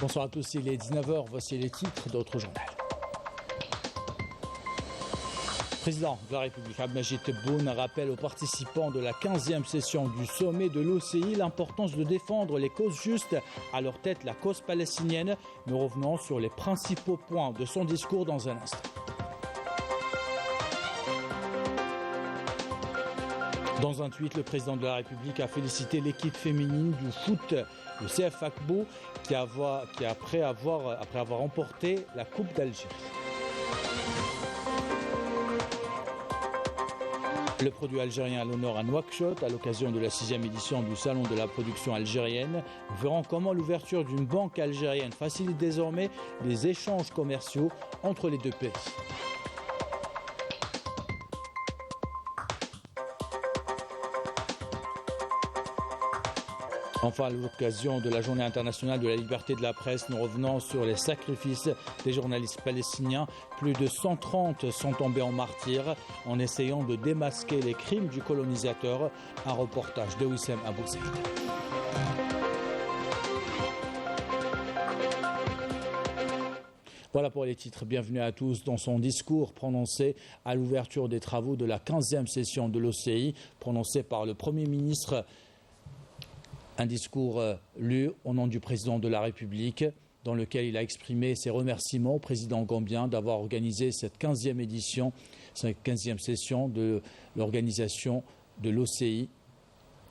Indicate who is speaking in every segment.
Speaker 1: Bonsoir à tous, il est 19h, voici les titres d'autres journaux. Président de la République, Abdelmajid Tebboune, rappelle aux participants de la 15e session du sommet de l'OCI l'importance de défendre les causes justes, à leur tête la cause palestinienne. Nous revenons sur les principaux points de son discours dans un instant. Dans un tweet, le président de la République a félicité l'équipe féminine du foot, le CF Akbou, après avoir remporté la Coupe d'Algérie. Le produit algérien à l'honneur à Nouakchott, à l'occasion de la 6e édition du Salon de la production algérienne. Nous verrons comment l'ouverture d'une banque algérienne facilite désormais les échanges commerciaux entre les deux pays. Enfin, à l'occasion de la Journée internationale de la liberté de la presse, nous revenons sur les sacrifices des journalistes palestiniens. Plus de 130 sont tombés en martyrs en essayant de démasquer les crimes du colonisateur. Un reportage de Wissem Abou Zaid. Voilà pour les titres. Bienvenue à tous. Dans son discours prononcé à l'ouverture des travaux de la 15e session de l'OCI, prononcé par le Premier ministre, un discours lu au nom du président de la République, dans lequel il a exprimé ses remerciements au président gambien d'avoir organisé cette 15e édition, cette 15e session de l'organisation de l'OCI.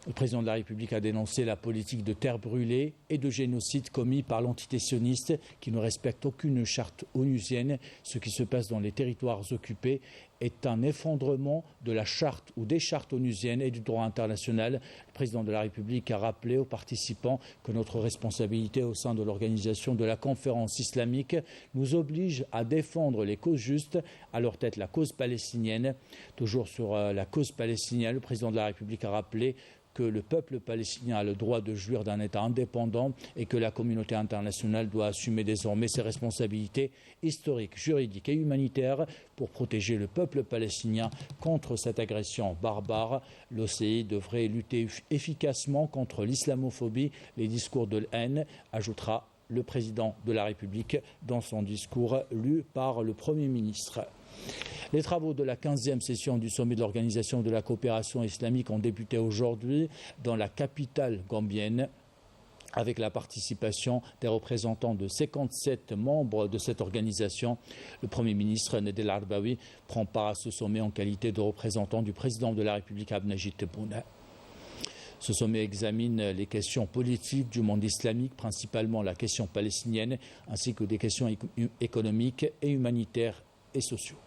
Speaker 1: Le président de la République a dénoncé la politique de terre brûlée et de génocide commis par l'entité sioniste qui ne respecte aucune charte onusienne. Ce qui se passe dans les territoires occupés est un effondrement de la charte ou des chartes onusiennes et du droit international. Le président de la République a rappelé aux participants que notre responsabilité au sein de l'organisation de la conférence islamique nous oblige à défendre les causes justes, à leur tête la cause palestinienne. Toujours sur la cause palestinienne, le président de la République a rappelé que le peuple palestinien a le droit de jouir d'un État indépendant et que la communauté internationale doit assumer désormais ses responsabilités historiques, juridiques et humanitaires pour protéger le peuple palestinien contre cette agression barbare. L'OCI devrait lutter efficacement contre l'islamophobie, les discours de haine, ajoutera le président de la République dans son discours lu par le Premier ministre. Les travaux de la 15e session du sommet de l'Organisation de la coopération islamique ont débuté aujourd'hui dans la capitale gambienne avec la participation des représentants de 57 membres de cette organisation. Le Premier ministre Nedel Arbaoui prend part à ce sommet en qualité de représentant du président de la République Abdelmajid Tebboune. Ce sommet examine les questions politiques du monde islamique, principalement la question palestinienne, ainsi que des questions économiques et humanitaires et sociaux.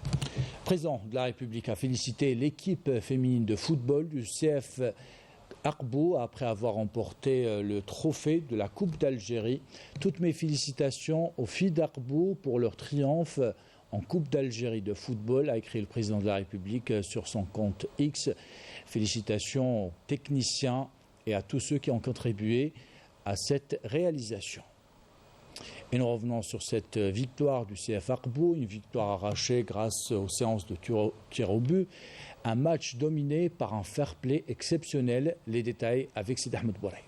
Speaker 1: Le président de la République a félicité l'équipe féminine de football du CF Akbou après avoir remporté le trophée de la Coupe d'Algérie. Toutes mes félicitations aux filles d'Akbou pour leur triomphe en Coupe d'Algérie de football, a écrit le président de la République sur son compte X. Félicitations aux techniciens et à tous ceux qui ont contribué à cette réalisation. Et nous revenons sur cette victoire du CF Akbou, une victoire arrachée grâce aux séances de tir au but. Un match dominé par un fair play exceptionnel. Les détails avec Sid Ahmed Bouraïb.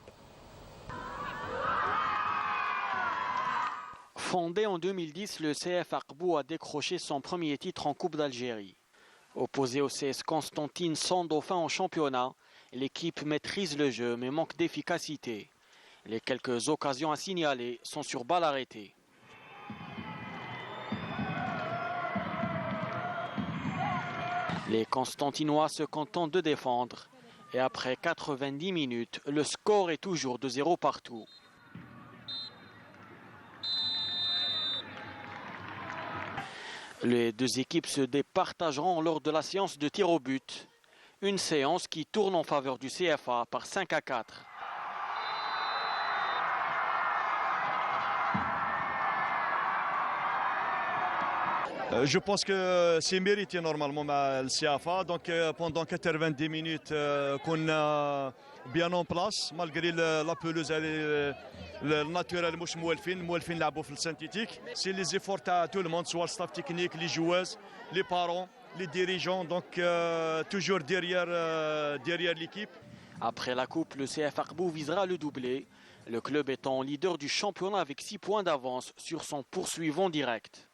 Speaker 2: Fondé en 2010, le CF Akbou a décroché son premier titre en Coupe d'Algérie. Opposé au CS Constantine sans dauphin en championnat, l'équipe maîtrise le jeu mais manque d'efficacité. Les quelques occasions à signaler sont sur balle arrêtée. Les Constantinois se contentent de défendre. Et après 90 minutes, le score est toujours de 0 partout. Les deux équipes se départageront lors de la séance de tir au but. Une séance qui tourne en faveur du CFA par 5-4.
Speaker 3: Je pense que c'est mérité normalement le CFA. Donc pendant 90 minutes qu'on a bien en place malgré la pelouse naturelle مش موالفين لعبوا في السنتيتيك. C'est les efforts à tout le monde, soit le staff technique, les joueuses, les parents, les dirigeants, donc toujours derrière l'équipe.
Speaker 2: Après la coupe, le CF Aqbou visera le doublé, le club étant leader du championnat avec 6 points d'avance sur son poursuivant direct.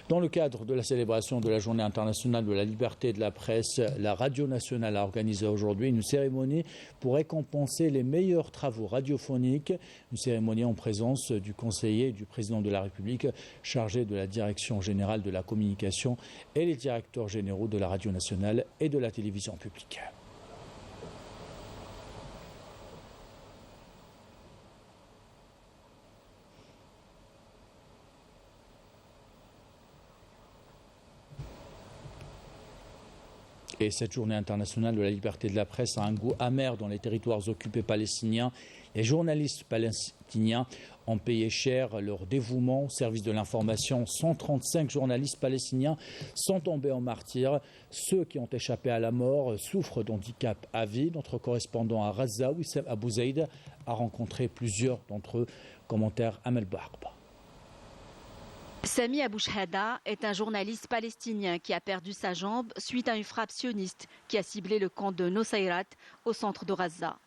Speaker 1: Dans le cadre de la célébration de la Journée internationale de la liberté de la presse, la Radio nationale a organisé aujourd'hui une cérémonie pour récompenser les meilleurs travaux radiophoniques. Une cérémonie en présence du conseiller et du président de la République chargé de la direction générale de la communication et les directeurs généraux de la Radio nationale et de la télévision publique. Et cette journée internationale de la liberté de la presse a un goût amer dans les territoires occupés palestiniens. Les journalistes palestiniens ont payé cher leur dévouement au service de l'information. 135 journalistes palestiniens sont tombés en martyrs. Ceux qui ont échappé à la mort souffrent d'handicap à vie. Notre correspondant à Gaza, Wissem Abou Zaïd, a rencontré plusieurs d'entre eux. Commentaire Amel Barba.
Speaker 4: Sami Abou Shahada est un journaliste palestinien qui a perdu sa jambe suite à une frappe sioniste qui a ciblé le camp de Nosayrat au centre de Gaza.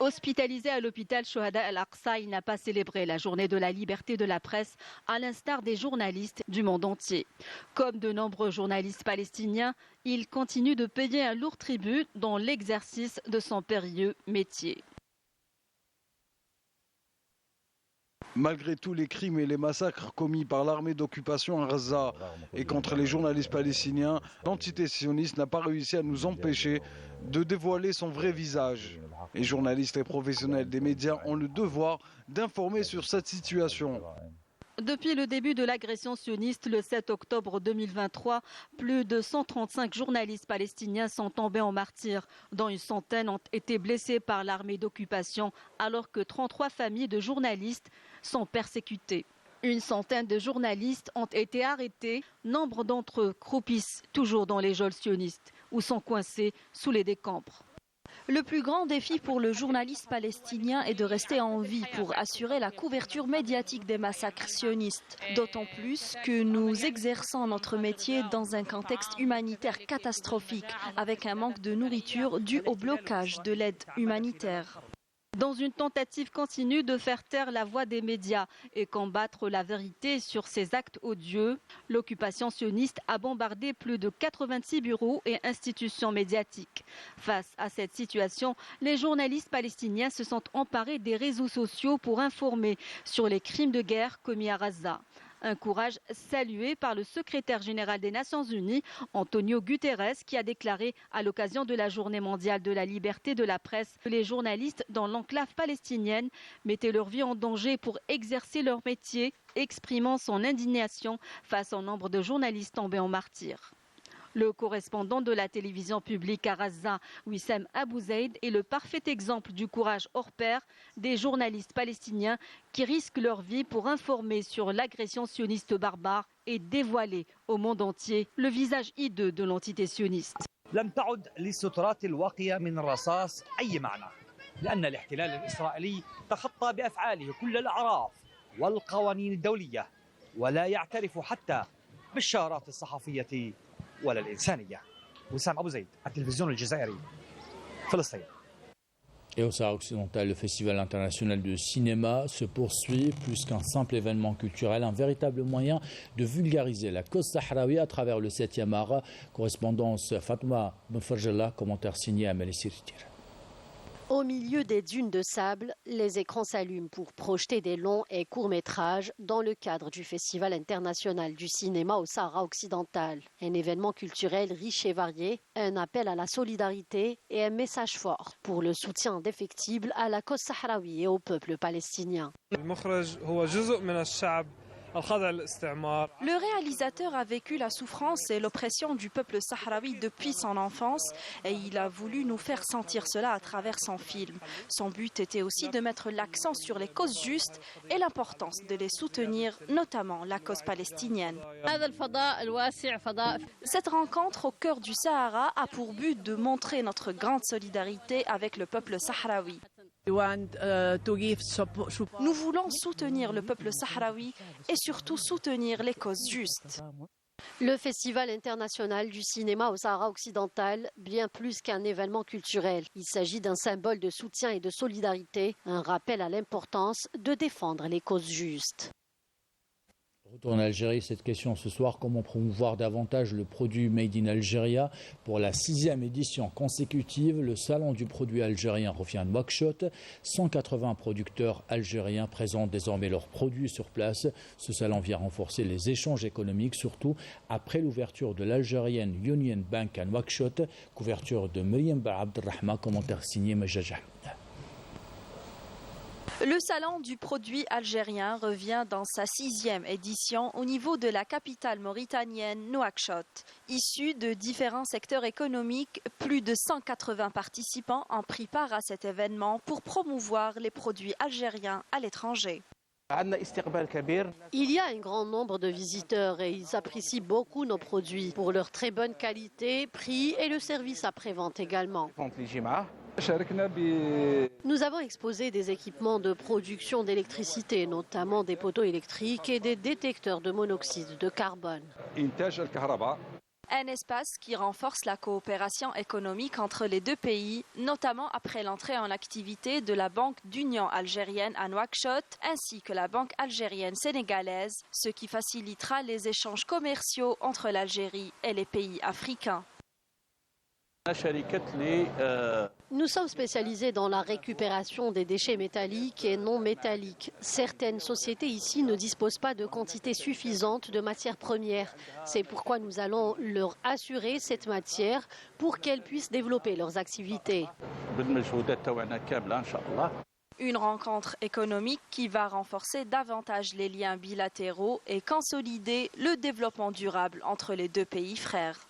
Speaker 4: Hospitalisé à l'hôpital Shohada al-Aqsa, il n'a pas célébré la journée de la liberté de la presse à l'instar des journalistes du monde entier. Comme de nombreux journalistes palestiniens, il continue de payer un lourd tribut dans l'exercice de son périlleux métier.
Speaker 5: Malgré tous les crimes et les massacres commis par l'armée d'occupation à Gaza et contre les journalistes palestiniens, l'entité sioniste n'a pas réussi à nous empêcher de dévoiler son vrai visage. Les journalistes et professionnels des médias ont le devoir d'informer sur cette situation.
Speaker 4: Depuis le début de l'agression sioniste, le 7 octobre 2023, plus de 135 journalistes palestiniens sont tombés en martyrs, dont une centaine ont été blessés par l'armée d'occupation, alors que 33 familles de journalistes sont persécutées. Une centaine de journalistes ont été arrêtés, nombre d'entre eux croupissent toujours dans les geôles sionistes ou sont coincés sous les décombres.
Speaker 6: Le plus grand défi pour le journaliste palestinien est de rester en vie pour assurer la couverture médiatique des massacres sionistes. D'autant plus que nous exerçons notre métier dans un contexte humanitaire catastrophique, avec un manque de nourriture dû au blocage de l'aide humanitaire.
Speaker 4: Dans une tentative continue de faire taire la voix des médias et combattre la vérité sur ces actes odieux, l'occupation sioniste a bombardé plus de 86 bureaux et institutions médiatiques. Face à cette situation, les journalistes palestiniens se sont emparés des réseaux sociaux pour informer sur les crimes de guerre commis à Gaza. Un courage salué par le secrétaire général des Nations Unies, Antonio Guterres, qui a déclaré à l'occasion de la Journée mondiale de la liberté de la presse que les journalistes dans l'enclave palestinienne mettaient leur vie en danger pour exercer leur métier, exprimant son indignation face au nombre de journalistes tombés en martyrs. Le correspondant de la télévision publique à Gaza, Wissem Abou Zaïd, est le parfait exemple du courage hors pair des journalistes palestiniens qui risquent leur vie pour informer sur l'agression sioniste barbare et dévoiler au monde entier le visage hideux de l'entité sioniste.
Speaker 7: لم تعد للسترات الواقية من الرصاص أي معنى لأن الاحتلال الإسرائيلي تخطى بأفعاله كل الأعراف والقوانين الدولية ولا يعترف حتى بالشارات الصحفية ولا الإنسانية. وسام أبو زيد التلفزيون الجزائري فلسطين.
Speaker 1: Et au Sahara occidental, le Festival international de cinéma se poursuit. Plus qu'un simple événement culturel, un véritable moyen de vulgariser la cause sahraoui à travers le 7e art. Correspondance Fatma Benfarjella, commentaire signé Amélie Siritir.
Speaker 8: Au milieu des dunes de sable, les écrans s'allument pour projeter des longs et courts métrages dans le cadre du Festival international du cinéma au Sahara occidental. Un événement culturel riche et varié, un appel à la solidarité et un message fort pour le soutien indéfectible à la cause sahraoui et au peuple palestinien.
Speaker 6: Le réalisateur a vécu la souffrance et l'oppression du peuple sahraoui depuis son enfance et il a voulu nous faire sentir cela à travers son film. Son but était aussi de mettre l'accent sur les causes justes et l'importance de les soutenir, notamment la cause palestinienne. Cette rencontre au cœur du Sahara a pour but de montrer notre grande solidarité avec le peuple sahraoui. Nous voulons soutenir le peuple sahraoui et surtout soutenir les causes justes.
Speaker 8: Le Festival international du cinéma au Sahara occidental, bien plus qu'un événement culturel. Il s'agit d'un symbole de soutien et de solidarité, un rappel à l'importance de défendre les causes justes.
Speaker 1: Retour en Algérie, cette question ce soir, comment promouvoir davantage le produit Made in Algeria? Pour la 6e édition consécutive, le salon du produit algérien revient à Nouakchott. 180 producteurs algériens présentent désormais leurs produits sur place. Ce salon vient renforcer les échanges économiques, surtout après l'ouverture de l'Algérienne Union Bank à Nouakchott. Couverture de Myriam Abdelrahman, commentaire signé Majaja.
Speaker 6: Le salon du produit algérien revient dans sa 6e édition au niveau de la capitale mauritanienne Nouakchott. Issus de différents secteurs économiques, plus de 180 participants ont pris part à cet événement pour promouvoir les produits algériens à l'étranger.
Speaker 8: Il y a un grand nombre de visiteurs et ils apprécient beaucoup nos produits pour leur très bonne qualité, prix et le service après-vente également. Nous avons exposé des équipements de production d'électricité, notamment des poteaux électriques et des détecteurs de monoxyde de carbone.
Speaker 6: Un espace qui renforce la coopération économique entre les deux pays, notamment après l'entrée en activité de la Banque d'Union algérienne à Nouakchott ainsi que la Banque algérienne sénégalaise, ce qui facilitera les échanges commerciaux entre l'Algérie et les pays africains.
Speaker 8: Nous sommes spécialisés dans la récupération des déchets métalliques et non métalliques. Certaines sociétés ici ne disposent pas de quantité suffisante de matières premières. C'est pourquoi nous allons leur assurer cette matière pour qu'elles puissent développer leurs activités.
Speaker 6: Une rencontre économique qui va renforcer davantage les liens bilatéraux et consolider le développement durable entre les deux pays frères.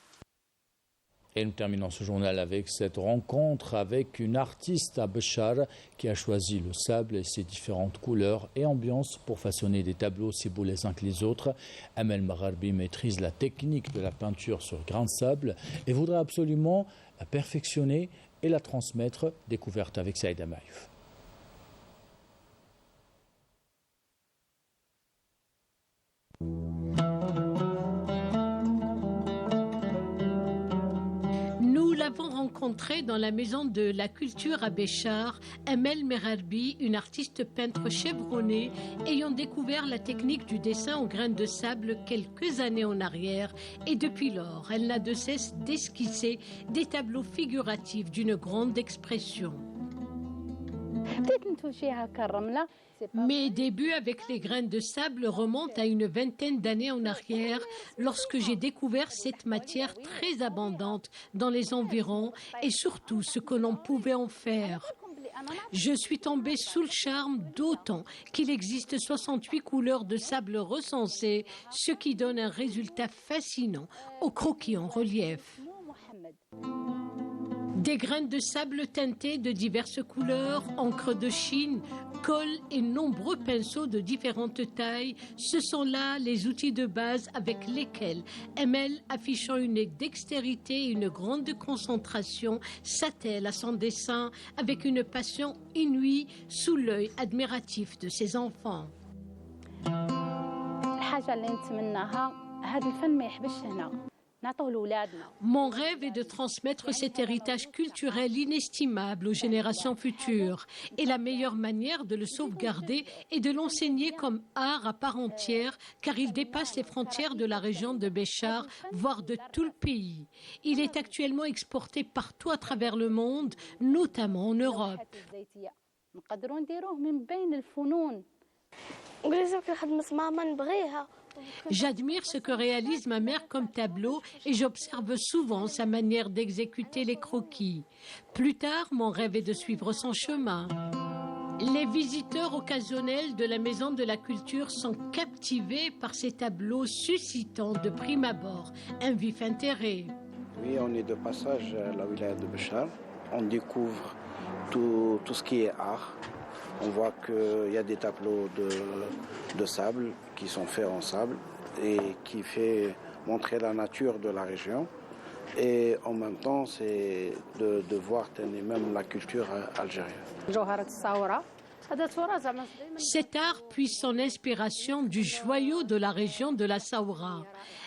Speaker 1: Et nous terminons ce journal avec cette rencontre avec une artiste à Béchar qui a choisi le sable et ses différentes couleurs et ambiances pour façonner des tableaux aussi beaux les uns que les autres. Amel Magharbi maîtrise la technique de la peinture sur grain de sable et voudrait absolument la perfectionner et la transmettre. Découverte avec Saïd Amaïf.
Speaker 9: Rencontrée dans la maison de la culture à Béchar, Amel Magharbi, une artiste peintre chevronnée, ayant découvert la technique du dessin au grain de sable quelques années en arrière, et depuis lors, elle n'a de cesse d'esquisser des tableaux figuratifs d'une grande expression. Mes débuts avec les graines de sable remontent à une vingtaine d'années en arrière, lorsque j'ai découvert cette matière très abondante dans les environs et surtout ce que l'on pouvait en faire. Je suis tombée sous le charme d'autant qu'il existe 68 couleurs de sable recensées, ce qui donne un résultat fascinant au croquis en relief. Des graines de sable teintées de diverses couleurs, encre de Chine, colle et nombreux pinceaux de différentes tailles, ce sont là les outils de base avec lesquels Amel, affichant une dextérité et une grande concentration, s'attelle à son dessin avec une passion inouïe sous l'œil admiratif de ses enfants. Mon rêve est de transmettre cet héritage culturel inestimable aux générations futures. Et la meilleure manière de le sauvegarder est de l'enseigner comme art à part entière, car il dépasse les frontières de la région de Béchar, voire de tout le pays. Il est actuellement exporté partout à travers le monde, notamment en Europe. J'admire ce que réalise ma mère comme tableau et j'observe souvent sa manière d'exécuter les croquis. Plus tard, mon rêve est de suivre son chemin. Les visiteurs occasionnels de la Maison de la Culture sont captivés par ces tableaux suscitant de prime abord un vif intérêt.
Speaker 10: Oui, on est de passage à la wilaya de Béchar. On découvre tout ce qui est art. On voit qu'il y a des tableaux de sable qui sont faits en sable et qui fait montrer la nature de la région. Et en même temps, c'est de voir même la culture algérienne.
Speaker 9: Cet art puise son inspiration du joyau de la région de la Saoura.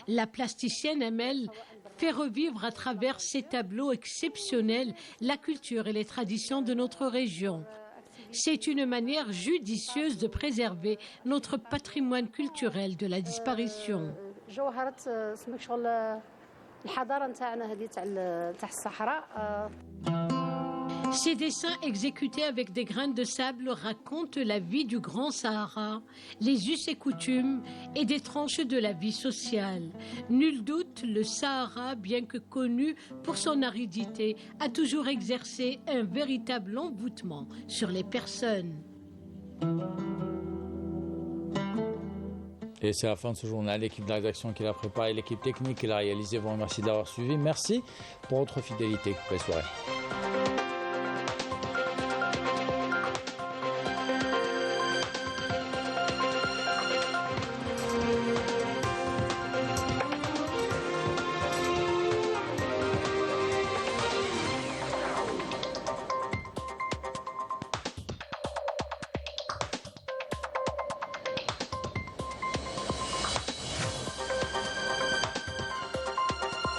Speaker 9: La plasticienne Amel fait revivre à travers ces tableaux exceptionnels la culture et les traditions de notre région. C'est une manière judicieuse de préserver notre patrimoine culturel de la disparition. Ces dessins exécutés avec des grains de sable racontent la vie du Grand Sahara, les us et coutumes et des tranches de la vie sociale. Nul doute, le Sahara, bien que connu pour son aridité, a toujours exercé un véritable envoûtement sur les personnes.
Speaker 1: Et c'est la fin de ce journal. L'équipe de la rédaction qui l'a préparé, l'équipe technique qui l'a réalisé, vous remercie d'avoir suivi. Merci pour votre fidélité. Belle soirée.